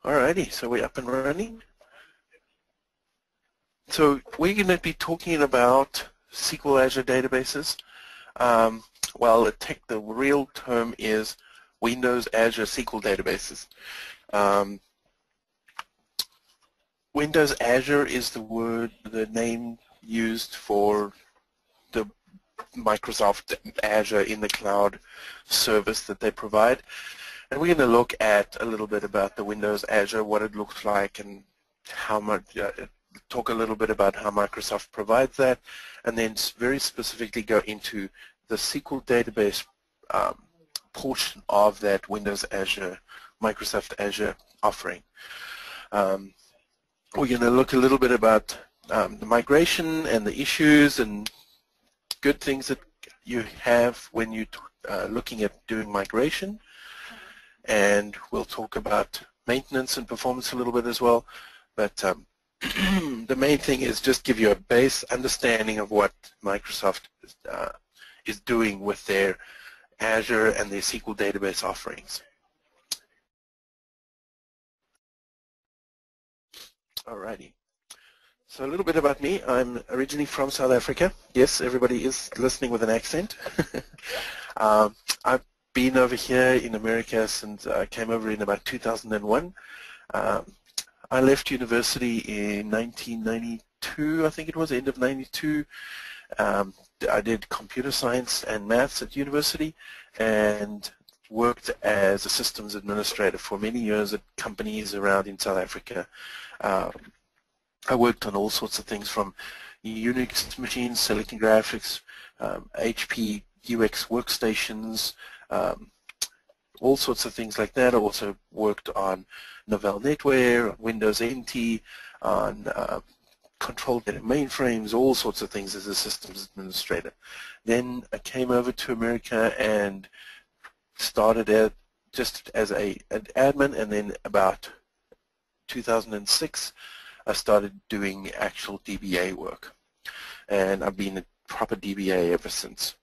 Alrighty, so we're up and running. So we're going to be talking about SQL Azure databases. Well, the real term is Windows Azure SQL Databases. Windows Azure is the name used for the Microsoft Azure in the cloud service that they provide. And we're going to look at a little bit about the Windows Azure, what it looks like, and how much, talk a little bit about how Microsoft provides that, and then very specifically go into the SQL database portion of that Windows Azure, Microsoft Azure offering. We're going to look a little bit about the migration and the issues and good things that you have when you're looking at doing migration. And we'll talk about maintenance and performance a little bit as well. But the main thing is just give you a base understanding of what Microsoft is doing with their Azure and their SQL database offerings. Alrighty. So a little bit about me. I'm originally from South Africa. Yes, everybody is listening with an accent. I've been over here in America since I came over in about 2001. I left university in 1992, I think it was, end of 92. I did computer science and maths at university and worked as a systems administrator for many years at companies around in South Africa. I worked on all sorts of things from Unix machines, Silicon Graphics, HP UX workstations, all sorts of things like that. I also worked on Novell NetWare, Windows NT, on control data mainframes, all sorts of things as a systems administrator. Then I came over to America and started just as an admin, and then about 2006 I started doing actual DBA work, and I've been a proper DBA ever since.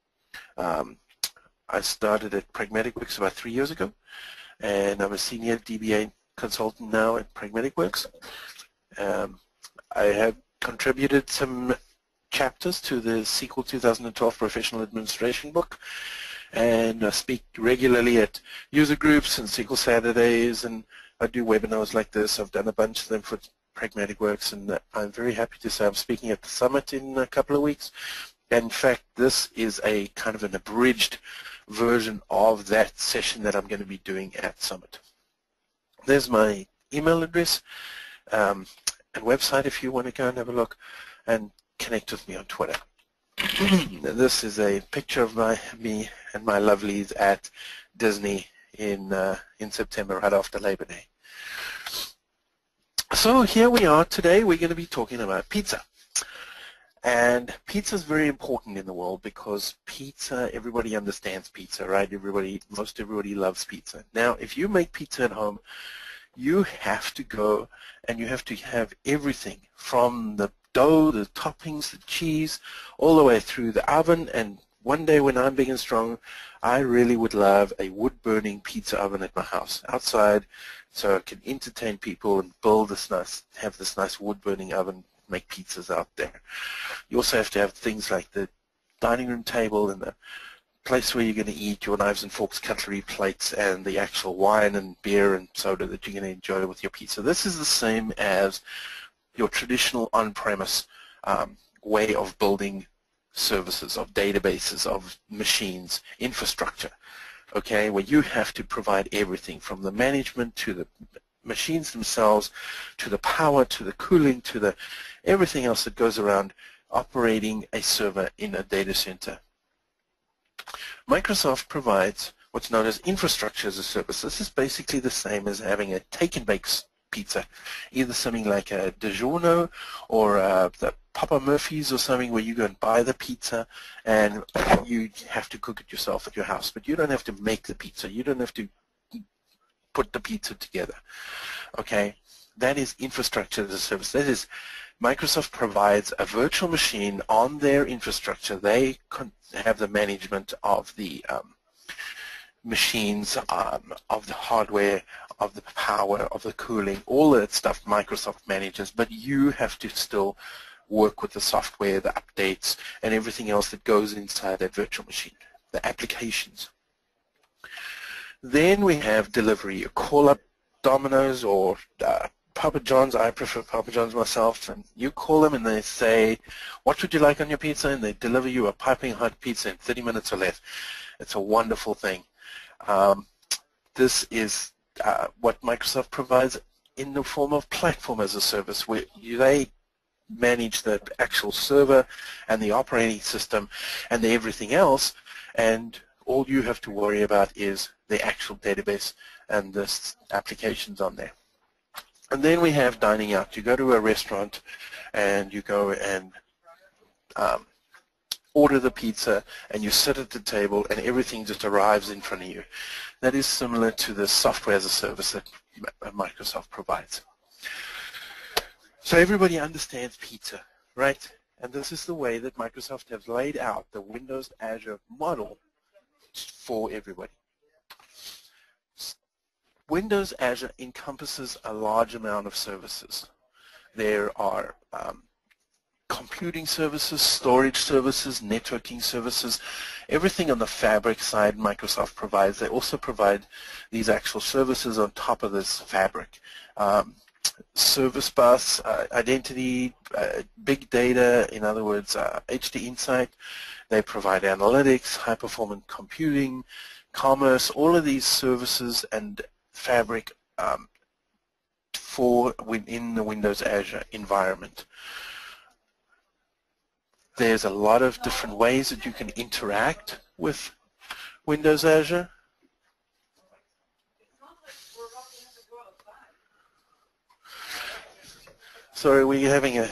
I started at Pragmatic Works about 3 years ago, and I'm a senior DBA consultant now at Pragmatic Works. I have contributed some chapters to the SQL 2012 Professional Administration book, and I speak regularly at user groups and SQL Saturdays, and I do webinars like this. I've done a bunch of them for Pragmatic Works, and I'm very happy to say I'm speaking at the summit in a couple of weeks. In fact, this is a kind of an abridged version of that session that I'm going to be doing at Summit. There's my email address and website if you want to go and have a look, and connect with me on Twitter. This is a picture of me and my lovelies at Disney in September, right after Labor Day. So here we are today. We're going to be talking about pizza. And pizza is very important in the world because pizza, everybody understands pizza, right? Most everybody loves pizza. Now, if you make pizza at home, you have to go and you have to have everything from the dough, the toppings, the cheese, all the way through the oven. And one day when I'm big and strong, I really would love a wood-burning pizza oven at my house outside, so I can entertain people and build this nice, have this nice wood-burning oven, make pizzas out there. You also have to have things like the dining room table and the place where you're going to eat, your knives and forks, cutlery, plates, and the actual wine and beer and soda that you're going to enjoy with your pizza. This is the same as your traditional on-premise way of building services, of databases, of machines, infrastructure, okay, where you have to provide everything from the management to the machines themselves, to the power, to the cooling, to the everything else that goes around operating a server in a data center. Microsoft provides what's known as infrastructure as a service. This is basically the same as having a take-and-bake pizza, either something like a DiGiorno or the Papa Murphy's or something where you go and buy the pizza and you have to cook it yourself at your house, but you don't have to make the pizza. You don't have to put the pizza together. Okay, that is infrastructure as a service. That is, Microsoft provides a virtual machine on their infrastructure. They have the management of the machines, of the hardware, of the power, of the cooling, all that stuff Microsoft manages, but you have to still work with the software, the updates, and everything else that goes inside that virtual machine, the applications. Then we have delivery. You call up Domino's or Papa John's. I prefer Papa John's myself, and you call them and they say, what would you like on your pizza? And they deliver you a piping hot pizza in 30 minutes or less. It's a wonderful thing. This is what Microsoft provides in the form of platform as a service, where they manage the actual server and the operating system and the everything else, and all you have to worry about is the actual database and the applications on there. And then we have dining out. You go to a restaurant and you go and order the pizza, and you sit at the table and everything just arrives in front of you. That is similar to the software as a service that Microsoft provides. So everybody understands pizza, right? And this is the way that Microsoft has laid out the Windows Azure model for everybody. Windows Azure encompasses a large amount of services. There are computing services, storage services, networking services, everything on the fabric side Microsoft provides. They also provide these actual services on top of this fabric. Service bus, identity, big data, in other words, HD Insight. They provide analytics, high-performance computing, commerce, all of these services and fabric for within the Windows Azure environment. There's a lot of different ways that you can interact with Windows Azure. Sorry, we're having a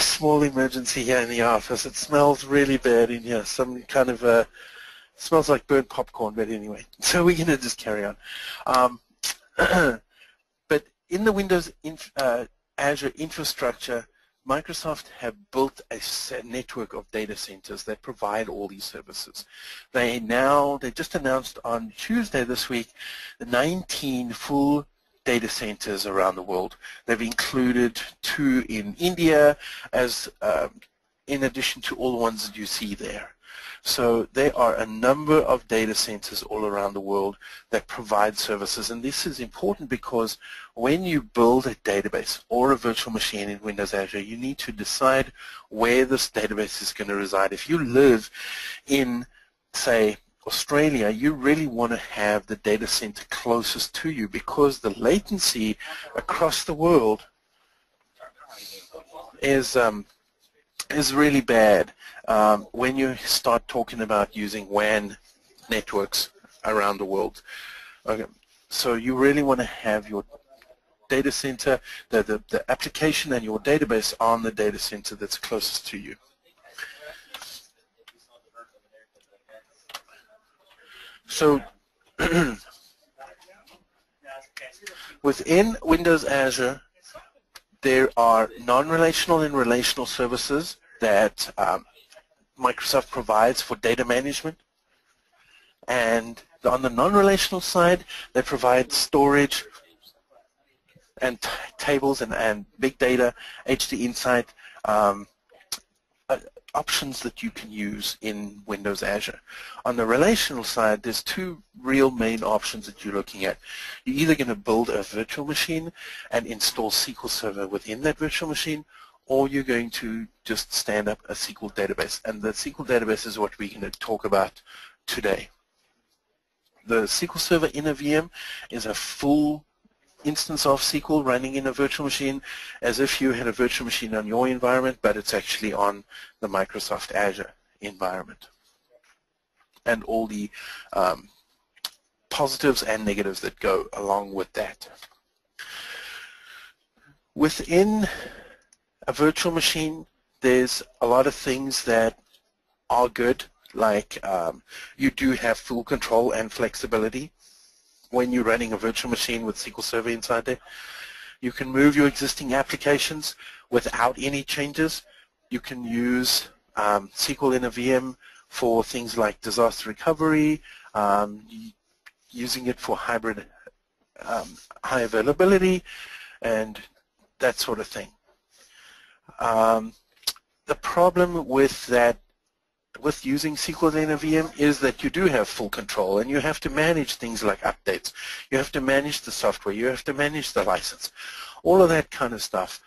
small emergency here in the office. It smells really bad in here. Some kind of smells like burnt popcorn, but anyway. So we're going to just carry on. But in the Windows Azure infrastructure, Microsoft have built a network of data centers that provide all these services. They just announced on Tuesday this week the 19 full data centers around the world. They've included 2 in India, as in addition to all the ones that you see there. So there are a number of data centers all around the world that provide services, and this is important because when you build a database or a virtual machine in Windows Azure, you need to decide where this database is going to reside. If you live in, say, Australia, you really want to have the data center closest to you because the latency across the world is really bad when you start talking about using WAN networks around the world. Okay. So you really want to have your data center, the application and your database on the data center that's closest to you. So within Windows Azure, there are non-relational and relational services that Microsoft provides for data management. And on the non-relational side, they provide storage and tables and big data, HD Insight, options that you can use in Windows Azure. On the relational side, there's 2 real main options that you're looking at. You're either going to build a virtual machine and install SQL Server within that virtual machine, or you're going to just stand up a SQL database. And the SQL database is what we're going to talk about today. The SQL Server in a VM is a full instance of SQL running in a virtual machine as if you had a virtual machine on your environment, but it's actually on the Microsoft Azure environment. And all the positives and negatives that go along with that. Within a virtual machine, there's a lot of things that are good, like you do have full control and flexibility. When you're running a virtual machine with SQL Server inside there, you can move your existing applications without any changes. You can use SQL in a VM for things like disaster recovery, using it for hybrid high availability and that sort of thing. The problem with that, with using SQL in a VM, is that you do have full control and you have to manage things like updates. You have to manage the software. You have to manage the license. All of that kind of stuff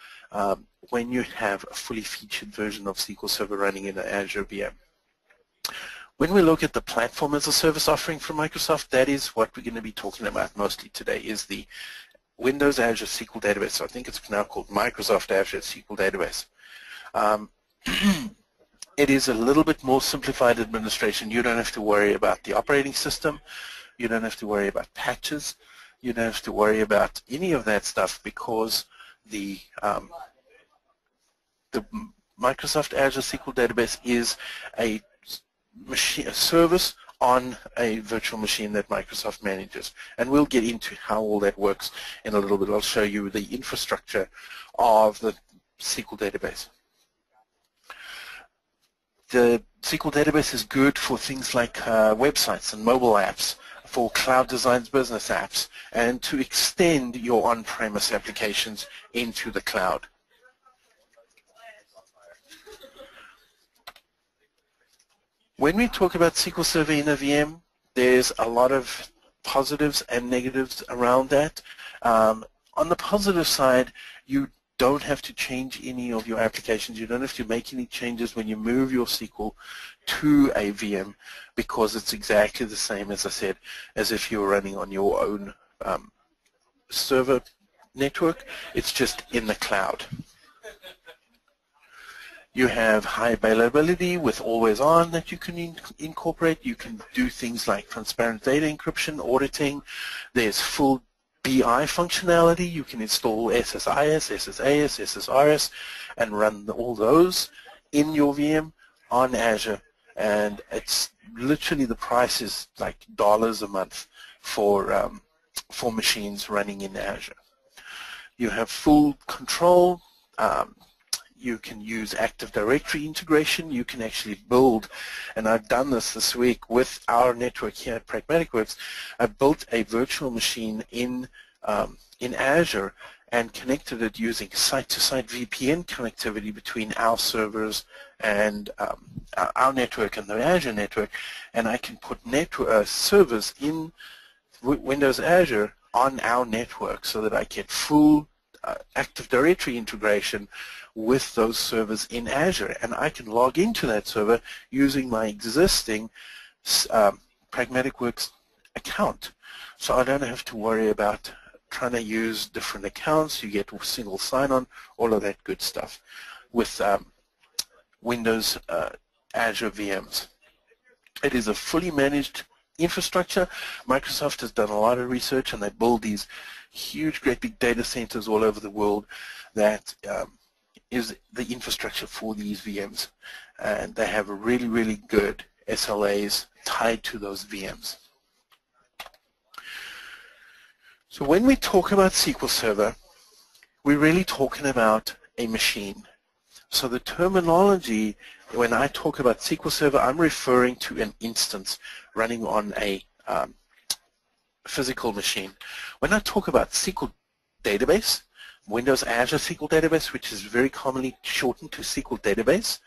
when you have a fully featured version of SQL Server running in an Azure VM. When we look at the platform as a service offering from Microsoft, that is what we're going to be talking about mostly today, is the Windows Azure SQL Database. So I think it's now called Microsoft Azure SQL Database. It is a little bit more simplified administration. You don't have to worry about the operating system. You don't have to worry about patches. You don't have to worry about any of that stuff, because the Microsoft Azure SQL Database is a service on a virtual machine that Microsoft manages. And we'll get into how all that works in a little bit. I'll show you the infrastructure of the SQL database. The SQL database is good for things like websites and mobile apps, for cloud designs business apps, and to extend your on-premise applications into the cloud. When we talk about SQL Server in a VM, there's a lot of positives and negatives around that. On the positive side, you don't have to change any of your applications. You don't have to make any changes when you move your SQL to a VM, because it's exactly the same, as I said, as if you were running on your own server network. It's just in the cloud. You have high availability with always on that you can incorporate. You can do things like transparent data encryption, auditing. There's full BI functionality. You can install SSIS, SSAS, SSRS and run all those in your VM on Azure. And it's literally, the price is like dollars a month for machines running in Azure. You have full control. You can use Active Directory integration. You can actually build, and I've done this week with our network here at Pragmatic Works. I built a virtual machine in Azure and connected it using site-to-site VPN connectivity between our servers and our network and the Azure network, and I can put servers in Windows Azure on our network so that I get full Active Directory integration with those servers in Azure, and I can log into that server using my existing Pragmatic Works account. So I don't have to worry about trying to use different accounts. You get single sign-on, all of that good stuff with Windows Azure VMs. It is a fully managed infrastructure. Microsoft has done a lot of research, and they build these huge, great big data centers all over the world that is the infrastructure for these VMs. And they have really, really good SLAs tied to those VMs. So when we talk about SQL Server, we're really talking about a machine. So the terminology, when I talk about SQL Server, I'm referring to an instance running on a physical machine. When I talk about SQL Database, Windows Azure SQL Database, which is very commonly shortened to SQL Database,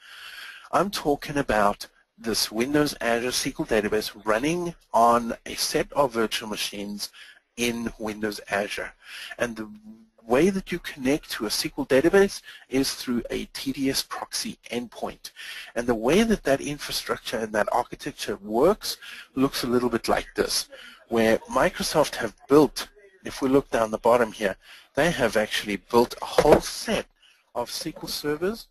I'm talking about this Windows Azure SQL Database running on a set of virtual machines in Windows Azure. And the way that you connect to a SQL database is through a TDS proxy endpoint. And the way that that infrastructure and that architecture works looks a little bit like this, where Microsoft have built, if we look down the bottom here, they have actually built a whole set of SQL servers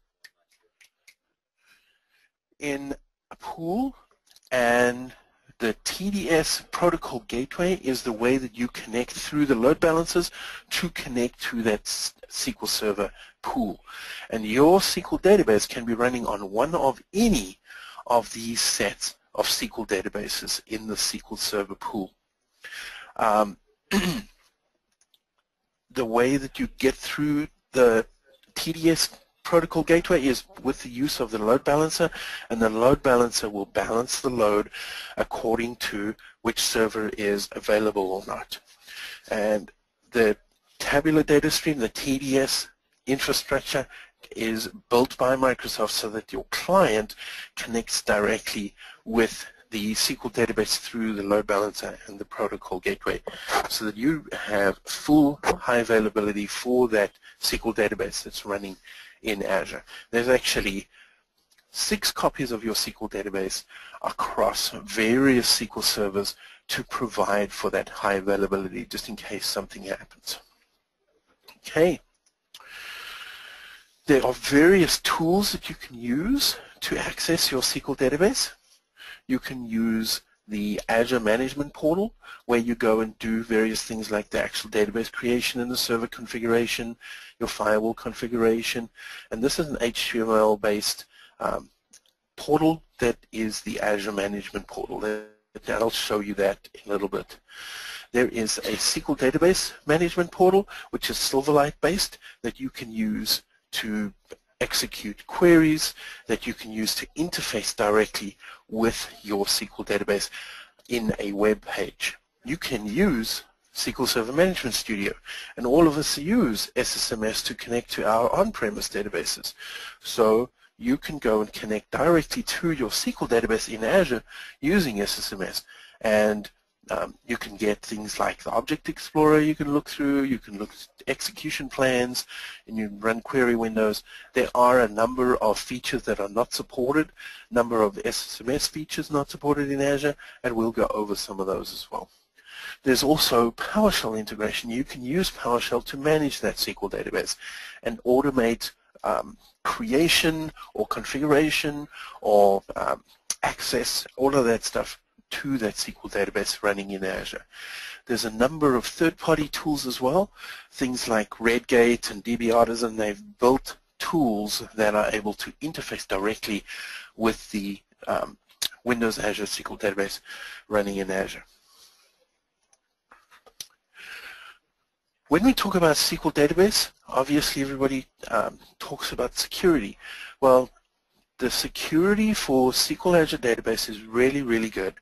in a pool, and the TDS protocol gateway is the way that you connect through the load balancers to connect to that SQL Server pool. And your SQL database can be running on one of any of these sets of SQL databases in the SQL Server pool. The way that you get through the TDS protocol gateway is with the use of the load balancer, and the load balancer will balance the load according to which server is available or not. And the tabular data stream, the TDS infrastructure, is built by Microsoft so that your client connects directly with the SQL database through the load balancer and the protocol gateway, so that you have full high availability for that SQL database that's running in Azure. There's actually 6 copies of your SQL database across various SQL servers to provide for that high availability, just in case something happens. Okay. There are various tools that you can use to access your SQL database. You can use the Azure Management Portal, where you go and do various things like the actual database creation and the server configuration, your firewall configuration, and this is an HTML-based portal that is the Azure Management Portal. I'll show you that in a little bit. There is a SQL Database Management Portal, which is Silverlight-based, that you can use to execute queries, that you can use to interface directly with your SQL database in a web page. You can use SQL Server Management Studio, and all of us use SSMS to connect to our on-premise databases. So you can go and connect directly to your SQL database in Azure using SSMS, and you can get things like the Object Explorer you can look through, you can look at execution plans, and you can run query windows. There are a number of features that are not supported, number of SSMS features not supported in Azure, and we'll go over some of those as well. There's also PowerShell integration. You can use PowerShell to manage that SQL database and automate creation or configuration or access, all of that stuff, to that SQL database running in Azure. There's a number of third-party tools as well, things like Redgate and DB Artisan. They've built tools that are able to interface directly with the Windows Azure SQL database running in Azure. When we talk about SQL database, obviously everybody talks about security. Well, the security for SQL Azure database is really, really good.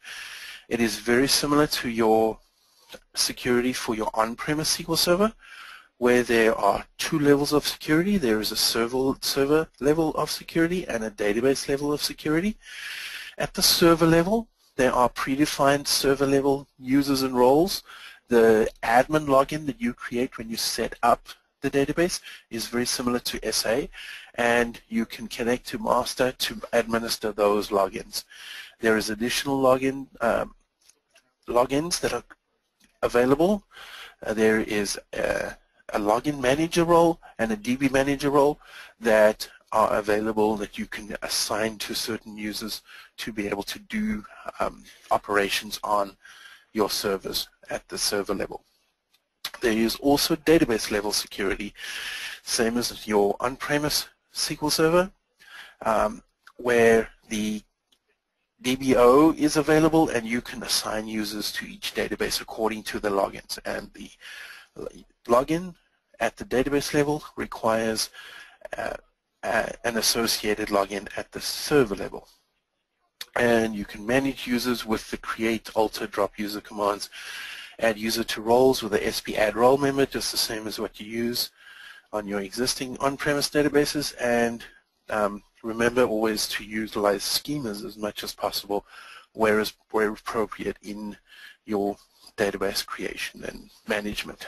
It is very similar to your security for your on-premise SQL Server, where there are 2 levels of security. There is a server level of security and a database level of security. At the server level, there are predefined server level users and roles. The admin login that you create when you set up the database is very similar to SA, and you can connect to master to administer those logins. There is additional logins that are available. There is a login manager role and a DB manager role that are available that you can assign to certain users to be able to do operations on your servers at the server level. There is also database level security, same as your on-premise SQL Server, where the DBO is available and you can assign users to each database according to the logins. And the login at the database level requires an associated login at the server level. And you can manage users with the create, alter, drop user commands. Add user to roles with the SP add role member, just the same as what you use on your existing on-premise databases. And remember always to utilize schemas as much as possible where appropriate in your database creation and management.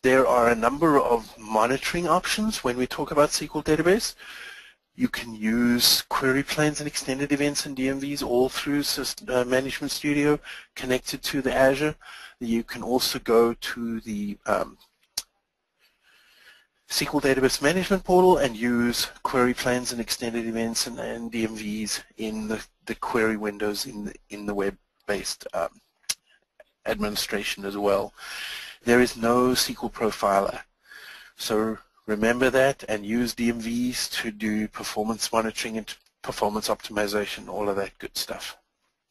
There are a number of monitoring options when we talk about SQL database. You can use query planes and extended events and DMVs all through Management Studio connected to the Azure. You can also go to the SQL Database Management Portal and use query planes and extended events and DMVs in the query windows in the web-based administration as well. There is no SQL profiler, so remember that and use DMVs to do performance monitoring and performance optimization, all of that good stuff.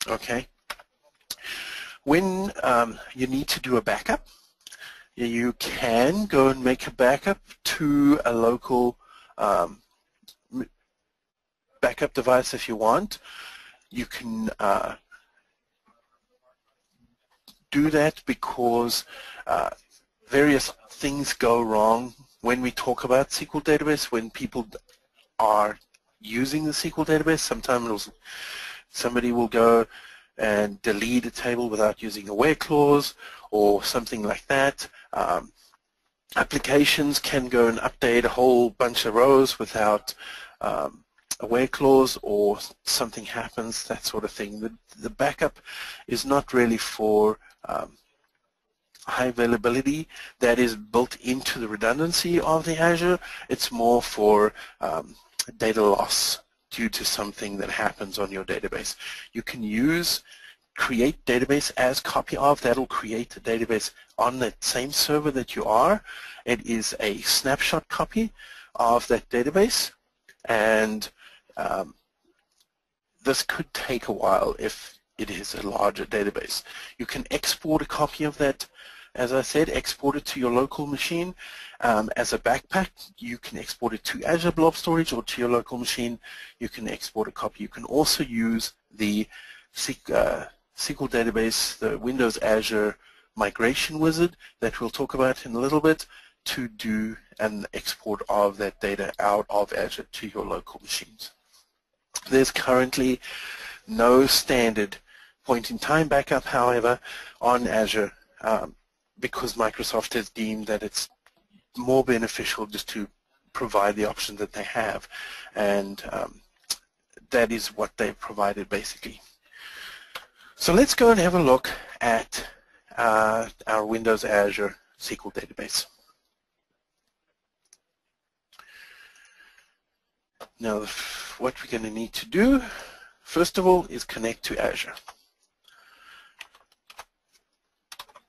Okay. When you need to do a backup, You can go and make a backup to a local backup device if you want. You can do that because various things go wrong when we talk about SQL database. When people are using the SQL database, sometimes somebody will go and delete a table without using a where clause or something like that. Applications can go and update a whole bunch of rows without a where clause, or something happens, that sort of thing. The backup is not really for high availability that is built into the redundancy of the Azure. It's more for data loss due to something that happens on your database. You can use create database as copy of. That'll create a database on that same server that you are. It is a snapshot copy of that database, and this could take a while if it is a larger database. You can export a copy of that. As I said, export it to your local machine as a backpack. You can export it to Azure Blob Storage or to your local machine. You can export a copy. You can also use the SQL database, the Windows Azure migration wizard that we'll talk about in a little bit, to do an export of that data out of Azure to your local machines. There's currently no standard point-in-time backup, however, on Azure, because Microsoft has deemed that it's more beneficial just to provide the option that they have, and that is what they've provided basically. So let's go and have a look at our Windows Azure SQL database. Now, what we're going to need to do, first of all, is connect to Azure.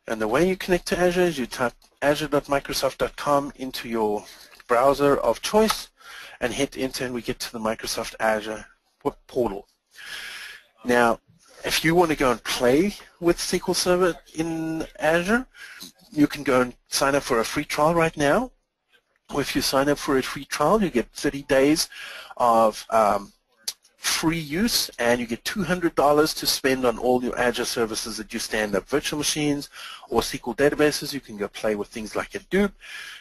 And the way you connect to Azure is you type azure.microsoft.com into your browser of choice and hit enter, and we get to the Microsoft Azure portal. Now, if you want to go and play with SQL Server in Azure, you can go and sign up for a free trial right now. Or if you sign up for a free trial, you get 30 days of free use, and you get $200 to spend on all your Azure services that you stand up, virtual machines or SQL databases. You can go play with things like Hadoop,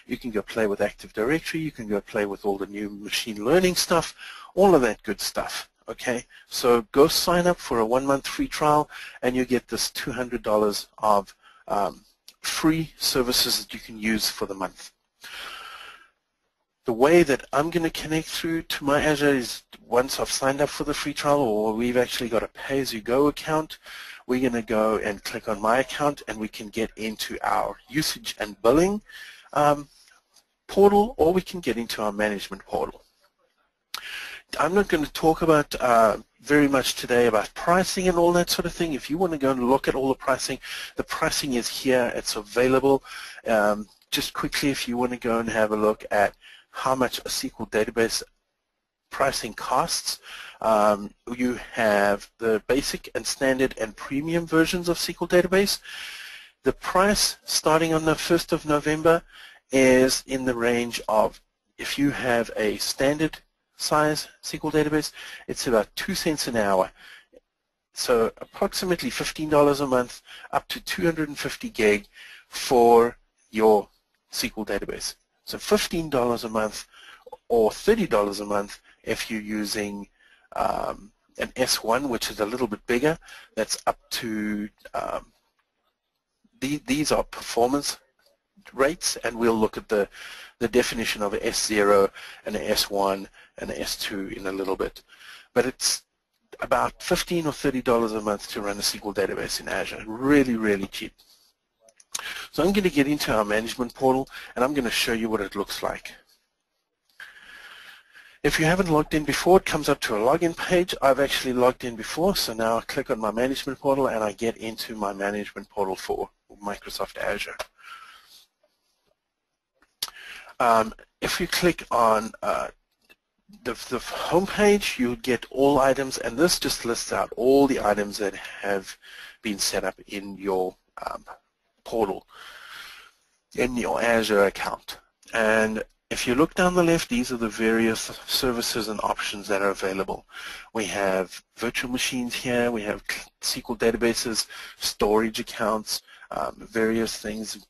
you can go play with Active Directory, you can go play with all the new machine learning stuff, all of that good stuff. Okay, so go sign up for a 1-month free trial, and you get this $200 of free services that you can use for the month. The way that I'm going to connect through to my Azure is once I've signed up for the free trial, or we've actually got a pay-as-you-go account, we're going to go and click on my account, and we can get into our usage and billing portal, or we can get into our management portal. I'm not going to talk about very much today about pricing and all that sort of thing. If you want to go and look at all the pricing is here. It's available. Just quickly, if you want to go and have a look at how much a SQL database pricing costs, you have the basic and standard and premium versions of SQL database. The price starting on the 1st of November is in the range of, if you have a standard size SQL database, it's about 2 cents an hour. So approximately $15 a month, up to 250 gig for your SQL database. So $15 a month or $30 a month if you're using an S1, which is a little bit bigger. That's up to, these are performance rates, and we'll look at the definition of an S0 and an S1 and an S2 in a little bit. But it's about $15 or $30 a month to run a SQL database in Azure. Really, really cheap. So I'm going to get into our management portal, and I'm going to show you what it looks like. If you haven't logged in before, it comes up to a login page. I've actually logged in before, so now I click on my management portal, and I get into my management portal for Microsoft Azure. If you click on the home page, you'll get all items, and this just lists out all the items that have been set up in your portal. in your Azure account. And if you look down the left, these are the various services and options that are available. We have virtual machines here, we have SQL databases, storage accounts, various things,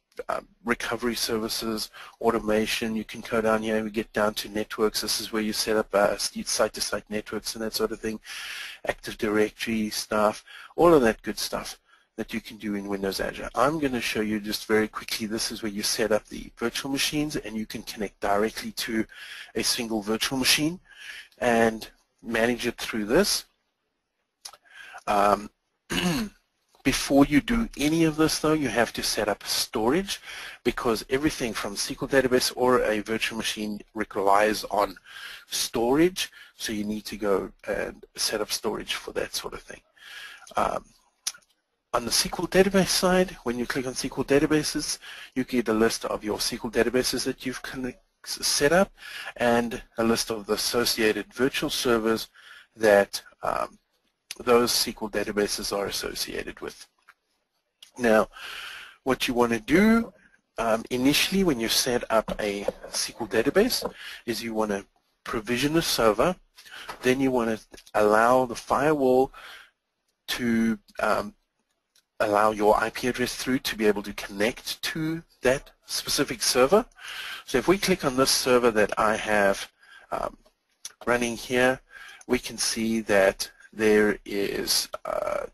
recovery services, automation. You can go down here and we get down to networks. This is where you set up site-to-site networks and that sort of thing, Active Directory stuff, all of that good stuff that you can do in Windows Azure. I'm going to show you just very quickly. This is where you set up the virtual machines and you can connect directly to a single virtual machine and manage it through this. Before you do any of this though, you have to set up storage, because everything from SQL database or a virtual machine relies on storage, so you need to go and set up storage for that sort of thing. On the SQL database side, when you click on SQL databases, you get a list of your SQL databases that you've set up and a list of the associated virtual servers that those SQL databases are associated with. Now, what you want to do initially when you set up a SQL database is you want to provision a server, then you want to allow the firewall to allow your IP address through to be able to connect to that specific server. So if we click on this server that I have running here, we can see that there is a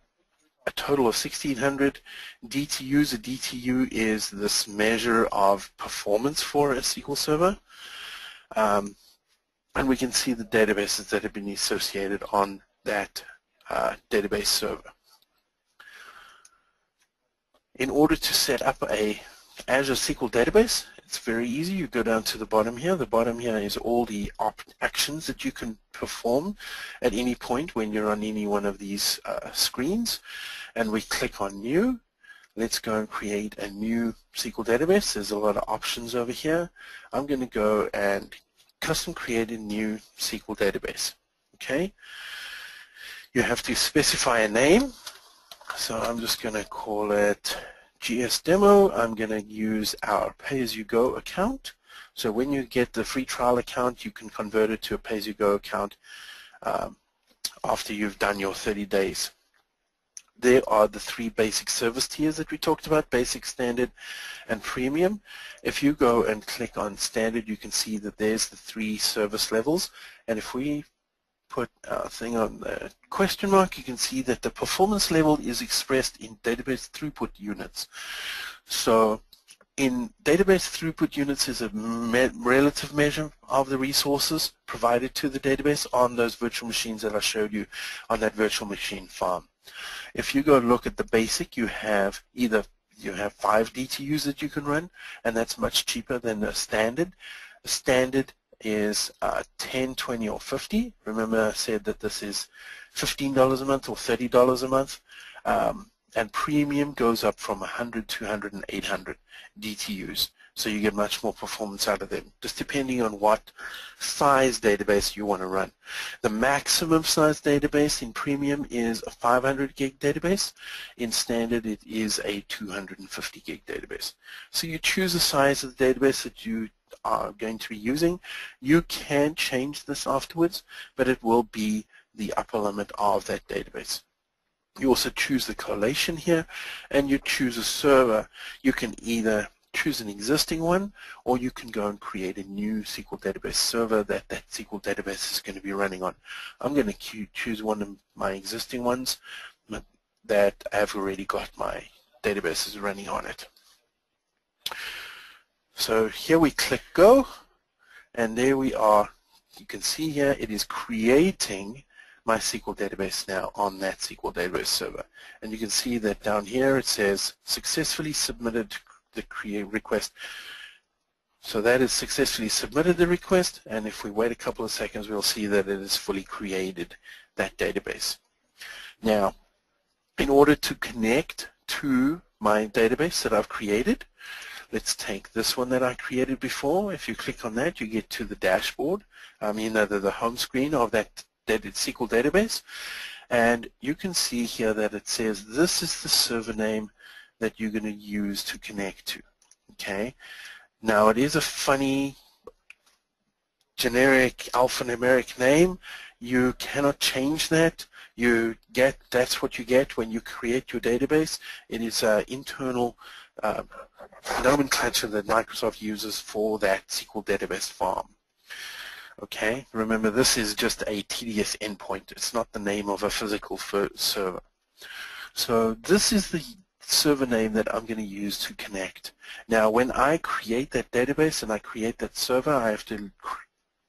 total of 1,600 DTUs. A DTU is this measure of performance for a SQL server. And we can see the databases that have been associated on that database server. In order to set up a Azure SQL database, it's very easy. You go down to the bottom here. The bottom here is all the actions that you can perform at any point when you're on any one of these screens. And we click on New. Let's go and create a new SQL database. There's a lot of options over here. I'm going to go and custom create a new SQL database. Okay. You have to specify a name. So I'm just going to call it GS Demo. I'm going to use our pay-as-you-go account. So when you get the free trial account, you can convert it to a pay-as-you-go account after you've done your 30 days. There are the three basic service tiers that we talked about, basic, standard, and premium. If you go and click on standard, you can see that there's the three service levels. And if we put our thing on the question mark, you can see that the performance level is expressed in database throughput units. So in database throughput units is a relative measure of the resources provided to the database on those virtual machines that I showed you on that virtual machine farm. If you go look at the basic, you have 5 DTUs that you can run, and that's much cheaper than the standard. The standard is 10, 20, or 50. Remember I said that this is $15 a month or $30 a month. And premium goes up from 100, 200, and 800 DTUs. So you get much more performance out of them, just depending on what size database you want to run. The maximum size database in premium is a 500 gig database. In standard, it is a 250 gig database. So you choose the size of the database that you are going to be using. You can change this afterwards, but it will be the upper limit of that database. You also choose the collation here, and you choose a server. You can either choose an existing one, or you can go and create a new SQL database server that SQL database is going to be running on. I'm going to choose one of my existing ones that I've already got my databases running on it. So here we click Go, and there we are. You can see here it is creating my SQL database now on that SQL database server. And you can see that down here it says successfully submitted the create request. So that is successfully submitted the request, and if we wait a couple of seconds, we'll see that it has fully created that database. Now, in order to connect to my database that I've created, let's take this one that I created before. If you click on that, you get to the dashboard, the home screen of that SQL database, and you can see here that it says this is the server name that you're going to use to connect to. Okay. Now it is a funny generic alphanumeric name. You cannot change that. That's what you get when you create your database. It is an internal nomenclature that Microsoft uses for that SQL database farm. Okay, remember this is just a TDS endpoint. It's not the name of a physical server. So this is the server name that I'm going to use to connect. Now when I create that database and I create that server, I have to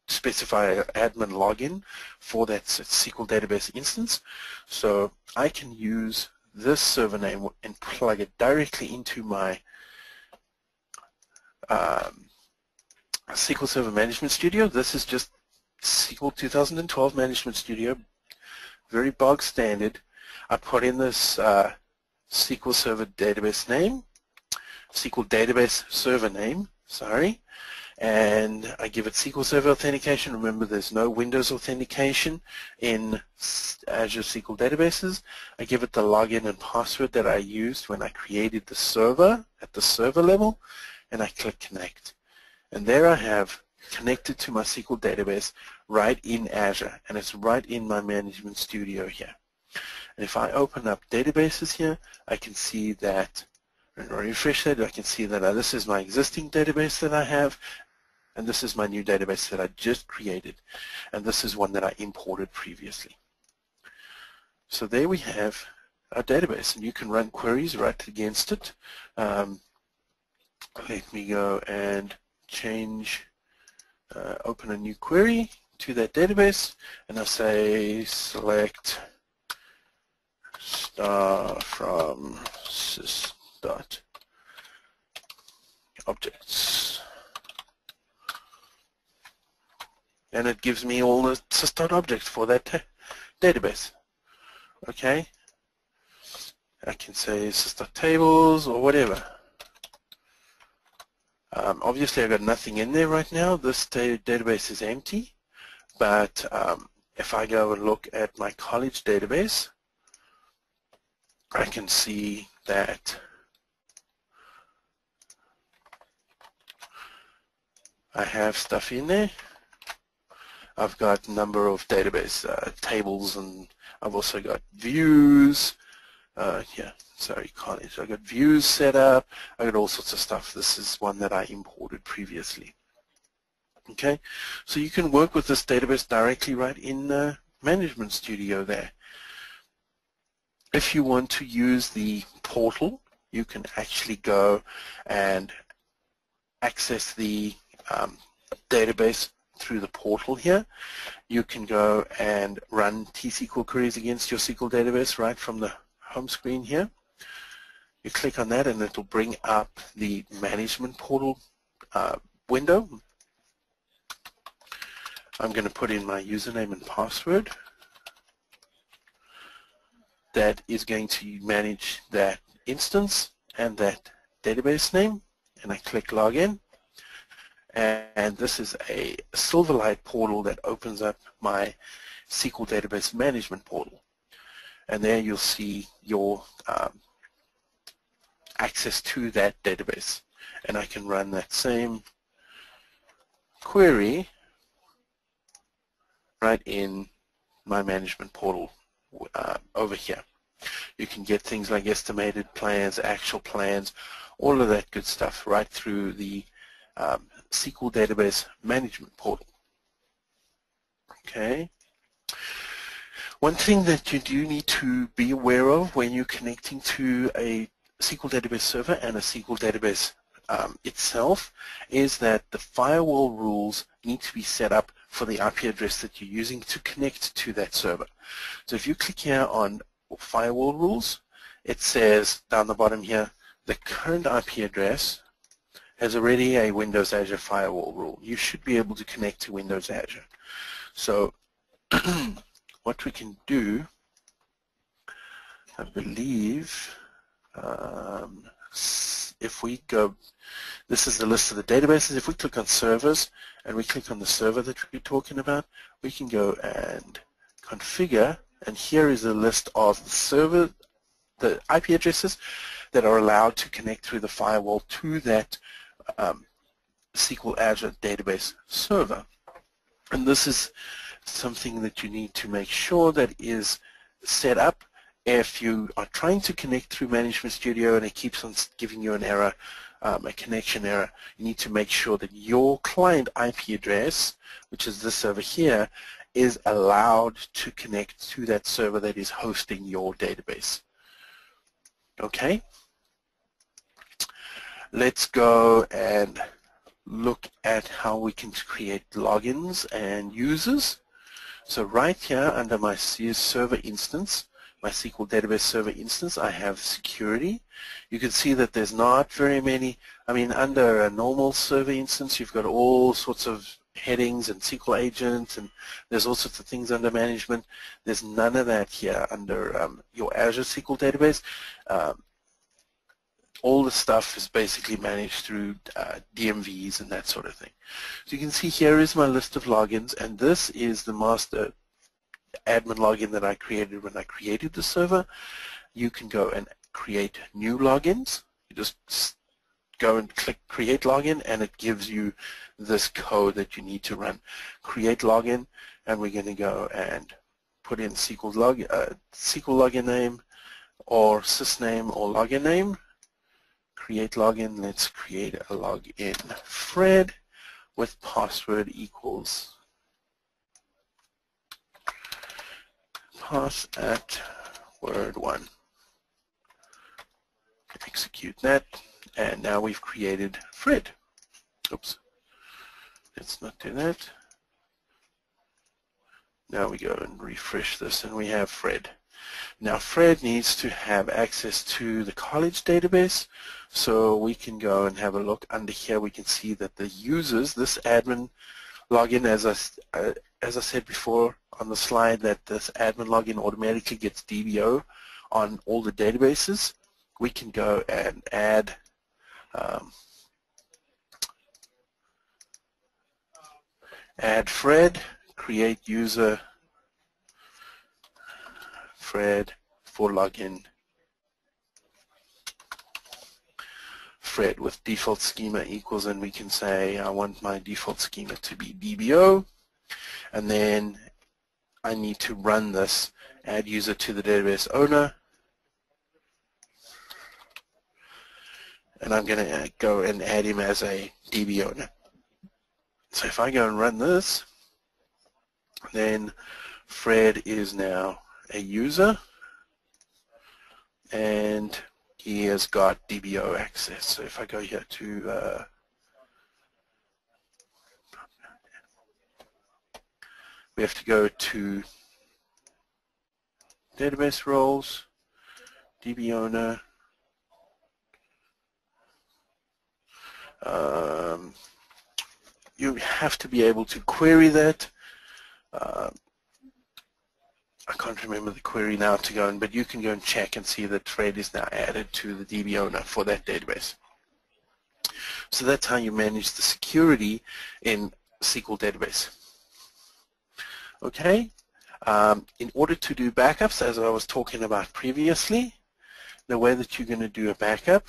specify an admin login for that SQL database instance. So I can use this server name and plug it directly into my SQL Server Management Studio. This is just SQL 2012 Management Studio, very bog standard. I put in this SQL Server database name, SQL database server name, sorry, and I give it SQL Server authentication. Remember, there's no Windows authentication in Azure SQL databases. I give it the login and password that I used when I created the server at the server level, and I click connect. And there I have connected to my SQL database right in Azure, and it's right in my Management Studio here. And if I open up databases here, I can see that, and refresh that, I can see that this is my existing database that I have, and this is my new database that I just created, and this is one that I imported previously. So there we have our database, and you can run queries right against it. Let me go and change, open a new query to that database, and I say select star from sys.objects, and it gives me all the sys.objects for that database. Okay, I can say sys.tables or whatever. Obviously I've got nothing in there right now. This database is empty, but if I go and look at my college database, I can see that I have stuff in there. I've got a number of database tables, and I've also got views. College. I got views set up. I got all sorts of stuff. This is one that I imported previously. Okay, so you can work with this database directly right in Management Studio there. If you want to use the portal, you can actually go and access the database through the portal here. You can go and run T-SQL queries against your SQL database right from the home screen here. You click on that and it will bring up the management portal window. I'm going to put in my username and password that is going to manage that instance and that database name, and I click login, and this is a Silverlight portal that opens up my SQL database management portal, and there you'll see your access to that database, and I can run that same query right in my management portal over here. You can get things like estimated plans, actual plans, all of that good stuff right through the SQL database management portal. Okay. One thing that you do need to be aware of when you're connecting to a SQL database server and a SQL database itself is that the firewall rules need to be set up for the IP address that you're using to connect to that server. So if you click here on firewall rules, it says down the bottom here, the current IP address has already a Windows Azure firewall rule. You should be able to connect to Windows Azure. So what we can do, I believe, if we go, this is the list of the databases. If we click on servers and we click on the server that we're talking about, we can go and configure, and here is a list of the server, the IP addresses that are allowed to connect through the firewall to that SQL Azure Database Server. And this is something that you need to make sure that is set up. If you are trying to connect through Management Studio and it keeps on giving you an error, a connection error, you need to make sure that your client IP address, which is this over here, is allowed to connect to that server that is hosting your database. Okay? Let's go and look at how we can create logins and users. So right here under my server instance, my SQL Database Server instance, I have security. You can see that there's not very many. I mean, under a normal server instance, you've got all sorts of headings and SQL agents, and there's all sorts of things under management. There's none of that here under your Azure SQL Database. All the stuff is basically managed through DMVs and that sort of thing. So you can see here is my list of logins, and this is the master admin login that I created when I created the server. You can go and create new logins. You just go and click create login, and it gives you this code that you need to run. Create login, and we're going to go and put in SQL login name or sysname or login name. Create login. Let's create a login Fred with password equals pass at word1. Execute that, and now we've created Fred. Oops, let's not do that. Now we go and refresh this, and we have Fred. Now Fred needs to have access to the college database, so we can go and have a look. Under here we can see that the users, this admin login, as I said before on the slide, that this admin login automatically gets DBO on all the databases. We can go and add add Fred, create user Fred for login Fred with default schema equals, and we can say I want my default schema to be DBO, and then I need to run this add user to the database owner, and I'm going to go and add him as a DB owner. So if I go and run this, then Fred is now a user, and he has got DBO access. So if I go here to we have to go to database roles, DB owner, you have to be able to query that. I can't remember the query now to go in, but you can go and check and see that Fred is now added to the DB owner for that database. So that's how you manage the security in SQL database. Okay, in order to do backups, as I was talking about previously, the way that you're going to do a backup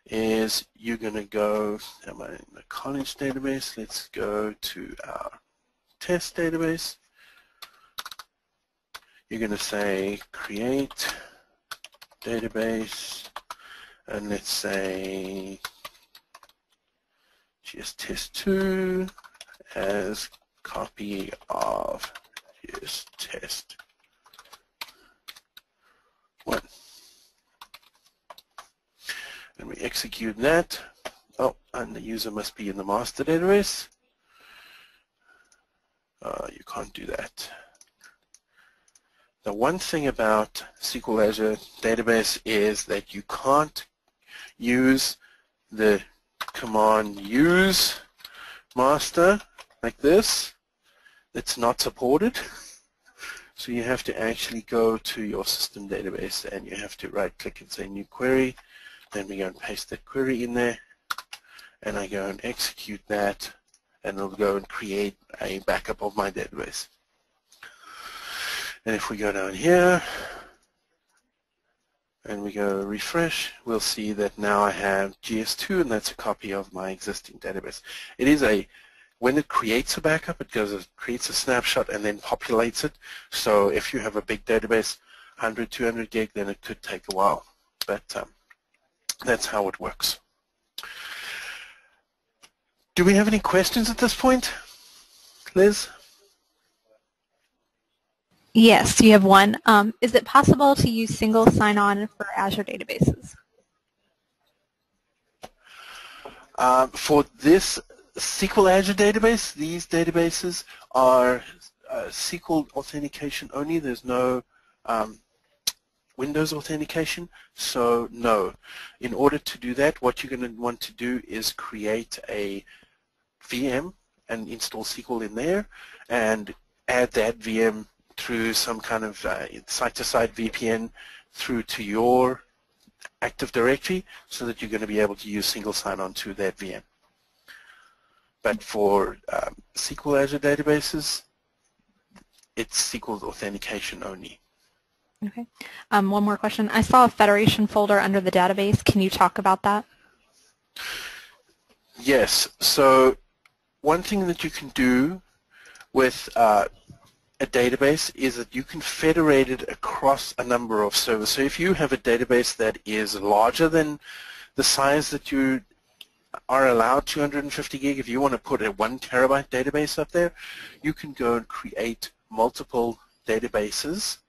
is you're going to go, am I in the college database? Let's go to our test database. You're going to say create database, and let's say just test2 as copy of just test1. And we execute that. Oh, and the user must be in the master database. You can't do that. The one thing about SQL Azure Database is that you can't use the command use master like this. It's not supported. So you have to actually go to your system database, and you have to right click and say new query. Then we go and paste that query in there, and I go and execute that, and it'll go and create a backup of my database. And if we go down here and we go refresh, we'll see that now I have GS2, and that's a copy of my existing database. It is when it creates a backup, it creates a snapshot and then populates it. So if you have a big database, 100, 200 gig, then it could take a while. But that's how it works. Do we have any questions at this point, Liz? Yes, you have one. Is it possible to use single sign-on for Azure databases? For this SQL Azure database, these databases are SQL authentication only. There's no Windows authentication, so no. In order to do that, what you're going to want to do is create a VM and install SQL in there and add that VM through some kind of site-to-site VPN through to your Active Directory so that you're going to be able to use single sign-on to that VM. But for SQL Azure databases, it's SQL authentication only. Okay. One more question. I saw a federation folder under the database. Can you talk about that? Yes. So one thing that you can do with a database is that you can federate it across a number of servers. So if you have a database that is larger than the size that you are allowed, 250 gig, if you want to put a 1 terabyte database up there, you can go and create multiple databases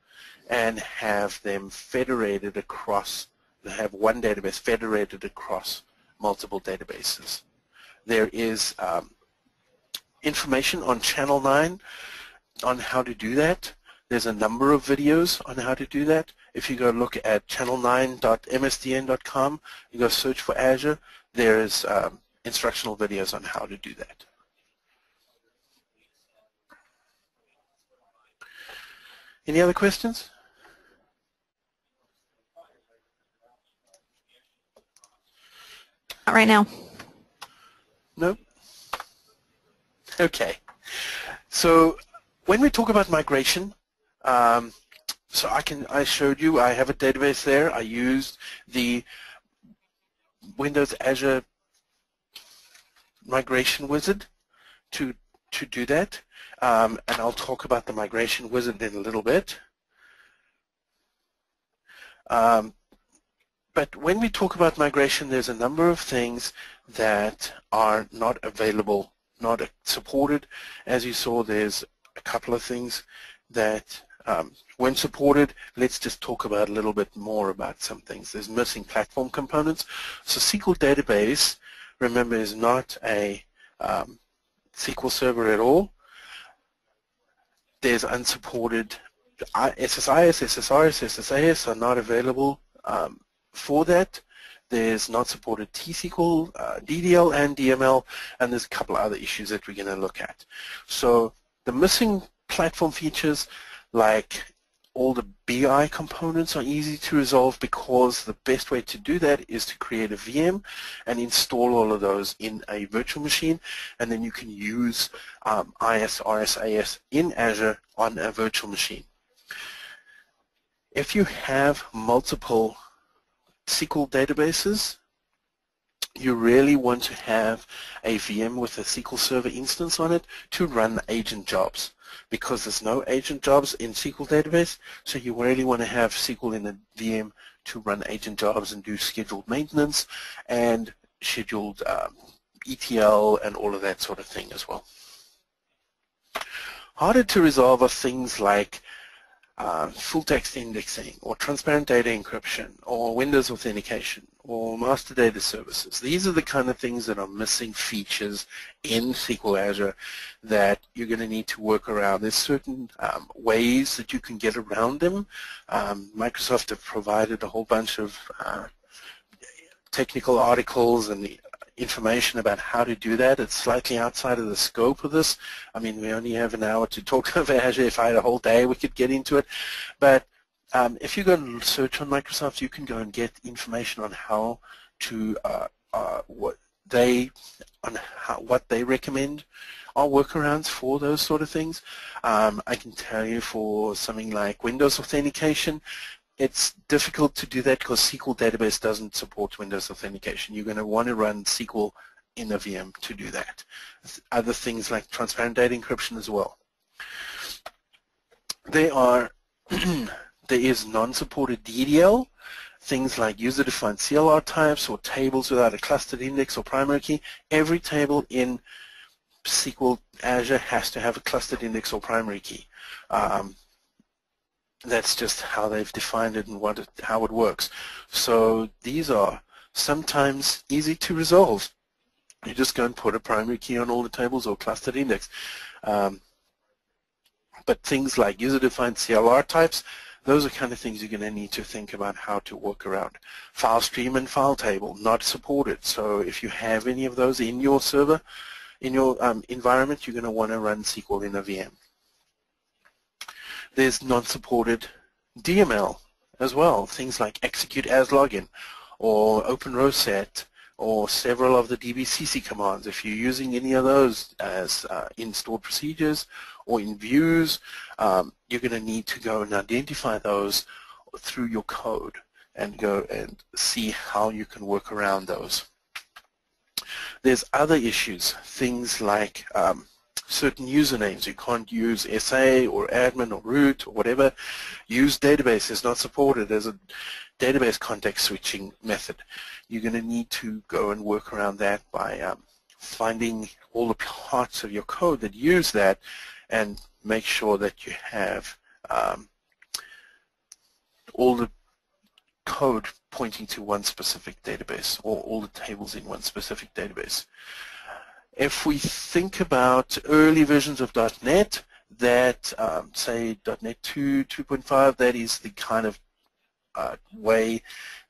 and have them federated across, have one database federated across multiple databases. There is information on Channel 9 on how to do that. There's a number of videos on how to do that. If you go look at channel9.msdn.com, you go search for Azure, there's instructional videos on how to do that. Any other questions? Not right now. No? Okay. So when we talk about migration, so I showed you, I have a database there. I used the Windows Azure migration wizard to do that. And I'll talk about the migration wizard in a little bit. But when we talk about migration, there's a number of things that are not available, not supported. As you saw, there's a couple of things that when supported, let's just talk about a little bit more about some things. There's missing platform components. So SQL database, remember, is not a SQL server at all. There's unsupported SSIS, SSRS, SSAS are not available for that. There's not supported T-SQL, DDL, and DML, and there's a couple other issues that we're going to look at. So the missing platform features, like all the BI components, are easy to resolve because the best way to do that is to create a VM and install all of those in a virtual machine, and then you can use IS, RSAS in Azure on a virtual machine. If you have multiple SQL databases, you really want to have a VM with a SQL Server instance on it to run agent jobs, because there's no agent jobs in SQL database, so you really want to have SQL in a VM to run agent jobs and do scheduled maintenance and scheduled ETL and all of that sort of thing as well. Harder to resolve are things like full text indexing or transparent data encryption or Windows authentication or master data services. These are the kind of things that are missing features in SQL Azure that you're going to need to work around. There's certain ways that you can get around them. Microsoft have provided a whole bunch of technical articles and the information about how to do that. It's slightly outside of the scope of this. I mean, we only have an hour to talk about Azure. If I had a whole day, we could get into it. But if you go and search on Microsoft, you can go and get information on how to what they recommend are workarounds for those sort of things. I can tell you for something like Windows authentication, It's difficult to do that because SQL Database doesn't support Windows authentication. You're going to want to run SQL in a VM to do that. Other things like transparent data encryption as well. There is non-supported DDL, things like user-defined CLR types or tables without a clustered index or primary key. Every table in SQL Azure has to have a clustered index or primary key. That's just how they've defined it and how it works. So these are sometimes easy to resolve. You just go and put a primary key on all the tables or clustered index. But things like user-defined CLR types, those are kind of things you're going to need to think about how to work around. File stream and file table, not supported. So if you have any of those in your server, in your environment, you're going to want to run SQL in a VM. There's non-supported DML as well, things like execute as login or open row set or several of the DBCC commands. If you're using any of those as in stored procedures or in views, you're going to need to go and identify those through your code and go and see how you can work around those. There's other issues, things like certain usernames. You can't use SA or admin or root or whatever. Use database is not supported as a database context switching method. You're going to need to go and work around that by finding all the parts of your code that use that and make sure that you have all the code pointing to one specific database or all the tables in one specific database. If we think about early versions of .NET that say .NET 2, 2.5, that is the kind of way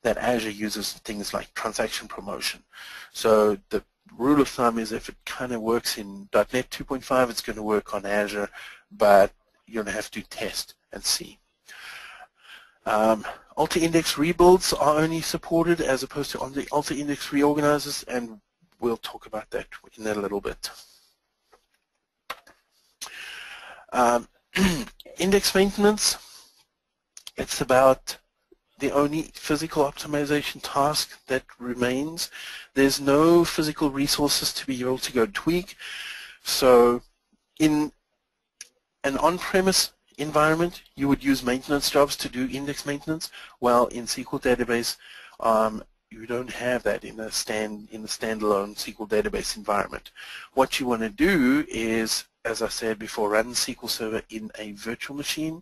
that Azure uses things like transaction promotion. So the rule of thumb is if it kind of works in .NET 2.5, it's going to work on Azure, but you're going to have to test and see. Alter-index rebuilds are only supported as opposed to alter-index reorganizers, and we'll talk about that in a little bit. Index maintenance, it's about the only physical optimization task that remains. There's no physical resources to be able to go tweak. So in an on-premise environment, you would use maintenance jobs to do index maintenance, while in SQL Database, you don't have that in a standalone SQL Database environment. What you want to do is, as I said before, run SQL Server in a virtual machine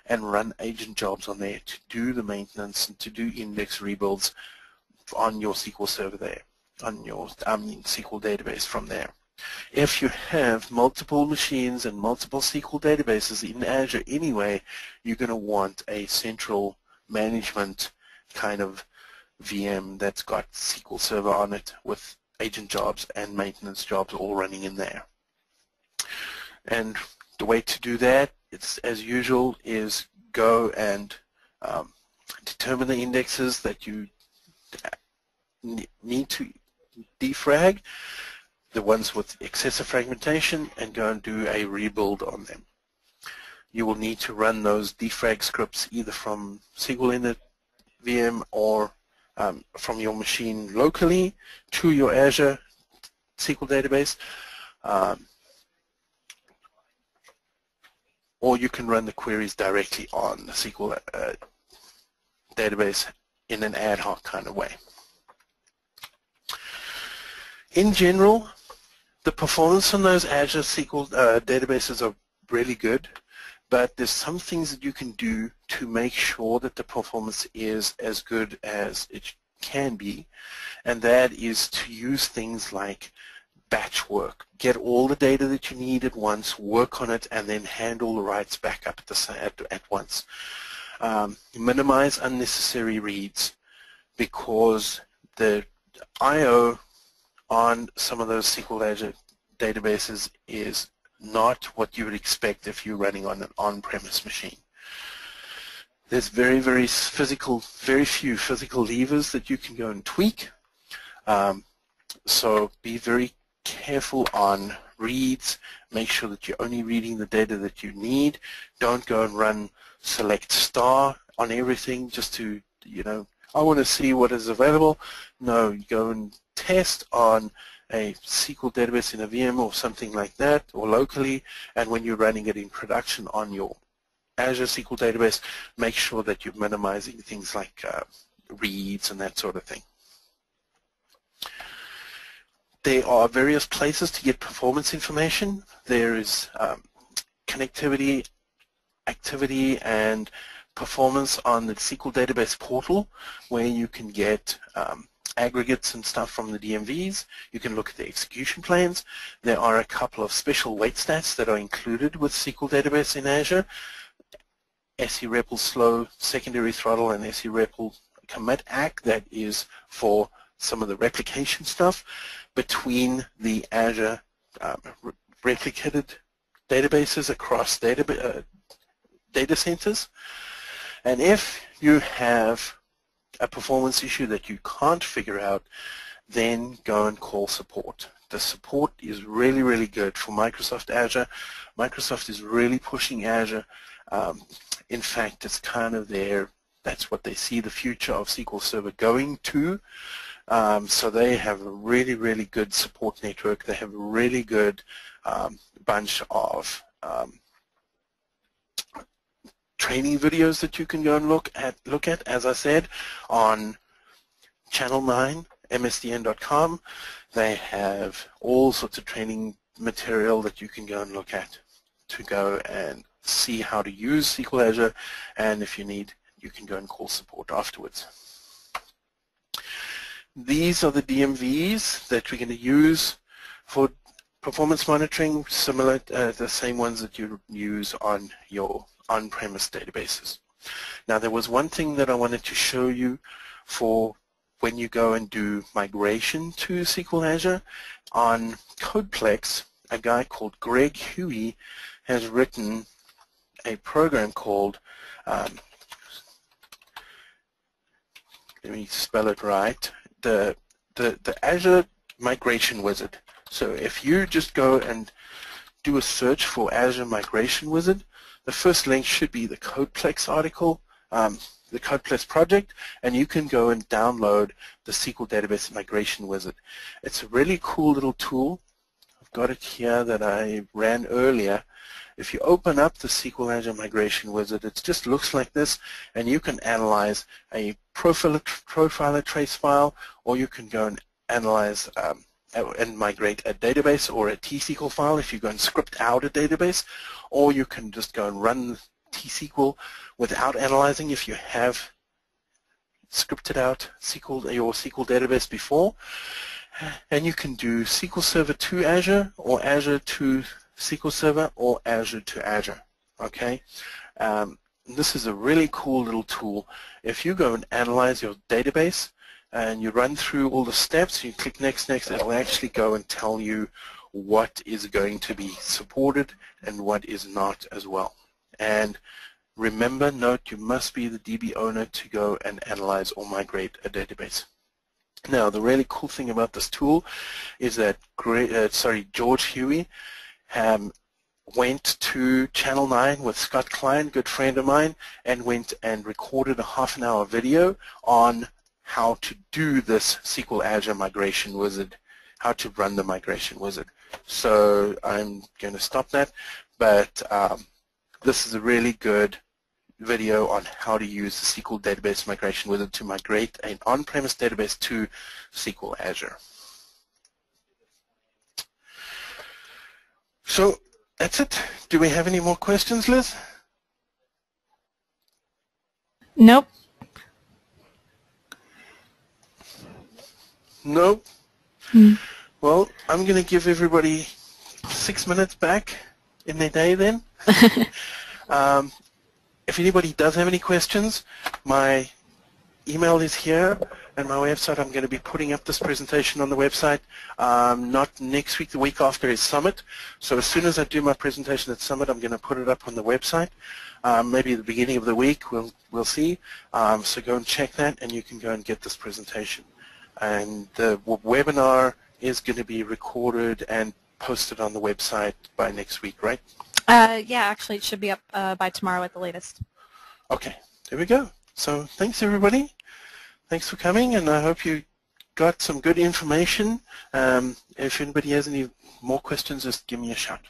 and run agent jobs on there to do the maintenance and to do index rebuilds on your SQL Server there, on your SQL Database from there. If you have multiple machines and multiple SQL databases in Azure anyway, you're going to want a central management kind of VM that's got SQL Server on it with agent jobs and maintenance jobs all running in there. And the way to do that, it's as usual, is go and determine the indexes that you need to defrag, the ones with excessive fragmentation, and go and do a rebuild on them. You will need to run those defrag scripts either from SQL Init VM or from your machine locally to your Azure SQL database, or you can run the queries directly on the SQL database in an ad hoc kind of way. In general, the performance on those Azure SQL databases are really good, but there's some things that you can do to make sure that the performance is as good as it can be, and that is to use things like batch work. Get all the data that you need at once, work on it, and then handle the writes back up at once. Minimize unnecessary reads, because the I/O on some of those SQL Azure databases is not what you would expect if you're running on an on-premise machine. There's very few physical levers that you can go and tweak. So be very careful on reads. Make sure that you're only reading the data that you need. Don't go and run select star on everything just to, you know, I want to see what is available. No, you go and test on a SQL database in a VM or something like that, or locally, and when you're running it in production on your Azure SQL database, make sure that you're minimizing things like reads and that sort of thing. There are various places to get performance information. There is connectivity, activity, and performance on the SQL database portal, where you can get aggregates and stuff from the DMVs. You can look at the execution plans. There are a couple of special wait stats that are included with SQL database in Azure. SE-REPL slow, secondary throttle, and SE-REPL commit ACK, that is for some of the replication stuff between the Azure replicated databases across data centers. And if you have a performance issue that you can't figure out, then go and call support. The support is really, really good for Microsoft Azure. Microsoft is really pushing Azure. In fact, it's kind of that's what they see the future of SQL Server going to. So they have a really, really good support network. They have a really good bunch of training videos that you can go and look at, as I said, on Channel 9, msdn.com. They have all sorts of training material that you can go and look at to go and see how to use SQL Azure, and if you need, you can go and call support afterwards. These are the DMVs that we're going to use for performance monitoring, similar the same ones that you use on your on-premise databases. Now, there was one thing that I wanted to show you for when you go and do migration to SQL Azure. On Codeplex, a guy called Greg Huey has written a program called, let me spell it right, the Azure Migration Wizard. So if you just go and do a search for Azure Migration Wizard, the first link should be the Codeplex article, the Codeplex project, and you can go and download the SQL Database Migration Wizard. It's a really cool little tool. I've got it here that I ran earlier. If you open up the SQL Azure Migration Wizard, it just looks like this, and you can analyze a profiler trace file, or you can go and analyze and migrate a database or a T-SQL file if you go and script out a database, or you can just go and run T-SQL without analyzing if you have scripted out your SQL database before. And you can do SQL Server to Azure, or Azure to SQL Server, or Azure to Azure. Okay, this is a really cool little tool. If you go and analyze your database and you run through all the steps, you click next, it'll actually go and tell you what is going to be supported and what is not as well. And remember, note, you must be the DB owner to go and analyze or migrate a database. Now, the really cool thing about this tool is that George Huey went to Channel 9 with Scott Klein, good friend of mine, and went and recorded a half-an-hour video on how to do this SQL Azure Migration Wizard, how to run the Migration Wizard. So I'm going to stop that, but this is a really good video on how to use the SQL Database Migration Wizard to migrate an on-premise database to SQL Azure. So that's it. Do we have any more questions, Liz? Nope. No? Well, I'm going to give everybody 6 minutes back in their day then. If anybody does have any questions, my email is here, and my website. I'm going to be putting up this presentation on the website. Not next week, the week after is Summit. So as soon as I do my presentation at Summit, I'm going to put it up on the website. Maybe at the beginning of the week, we'll see. So go and check that, and you can go and get this presentation. And the webinar is going to be recorded and posted on the website by next week, right? Yeah, actually it should be up by tomorrow at the latest. Okay, there we go. So thanks everybody. Thanks for coming, and I hope you got some good information. If anybody has any more questions, just give me a shout.